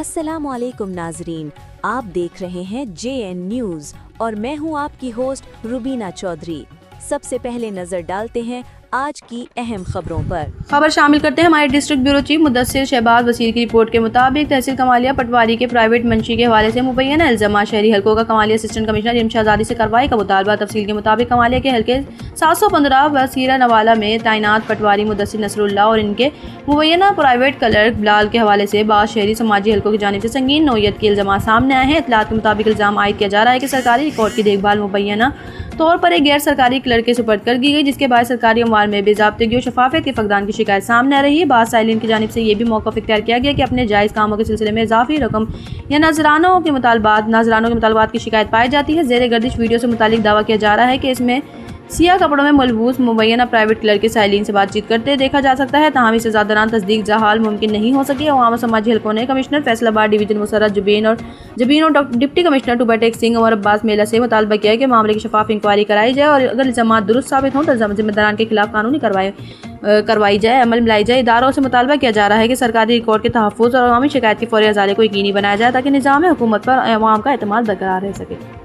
अस्सलामुअलैकुम नाजरीन, आप देख रहे हैं JN न्यूज़ और मैं हूं आपकी होस्ट रुबीना चौधरी। सबसे पहले नजर डालते हैं आज की अहम खबरों पर। खबर शामिल करते हैं हमारे district bureau chief Mudassir Shahbaz Wasir की रिपोर्ट के मुताबिक तहसील कमालिया पटवारी के प्राइवेट मंशी के हवाले से मुबैना इल्जाम शहरी हल्कों का कमालिया असिस्टेंट कमिश्नर इल्म शहजादी से कार्रवाई का मुतालबा। तफसील के मुताबिक कमालिया के हल्के 715 वसीरा नवाला में तैनात पटवारी मुदस्सिर नसरुल्लाह और इनके मुबैना प्राइवेट क्लर्क बिलाल के हवाले से बाद शहरी समाजी हल्कों की जानिब से संगीन नौयत के इल्जाम सामने आए हैं। इतलात के मुताबिक इल्जाम आयद किया जा रहा है कि सरकारी रिकॉर्ड की देखभाल मुबैना तौर पर एक गैर सरकारी क्लर्क के सुपर्द कर दी गई, जिसके बाद सरकारी अमवाल में बेज़ाब्तगी और शफाफियत के फकदान की शिकायत सामने आ रही है। बाद साइलिन की जानिब से ये भी मौक़िफ़ इख्तियार किया गया कि अपने जायज़ कामों के सिलसिले में इजाफी रकम या नाजरानों के मुतालबात की शिकायत पाई जाती है। ज़ेर गर्दिश वीडियो से मुतालिक दावा किया जा रहा है कि इसमें सिया कपड़ों में मलबूस मुबैना प्राइवेट क्लर्क के साइलिन से बातचीत करते देखा जा सकता है। ताहम इसे ज़ादरान तस्दीक जहाल मुमकिन नहीं हो सकी। अवाम समाजी हल्कों ने कमिश्नर फैसलाबाद डिवीजन मुसर्रत जबीन और डिप्टी कमिश्नर टूबाटेक सिंह और अब्बास मेला से मुतालबा किया है कि मामले की शफाफ इंक्वायरी कराई जाए और अगर इल्जाम दुरुस्त साबित हों तो जिम्मेदारान के खिलाफ कानूनी करवाई जाए, अमल मिलाई जाए। इदारों से मुतालबा किया जा रहा है कि सरकारी रिकॉर्ड के तहफ़्फ़ुज़ और अवामी शिकायत के फौरी अज़ाले को यकीनी बनाया जाए ताकि निज़ाम हुकूमत पर अवाम का एतमाद बरकरार रह सके।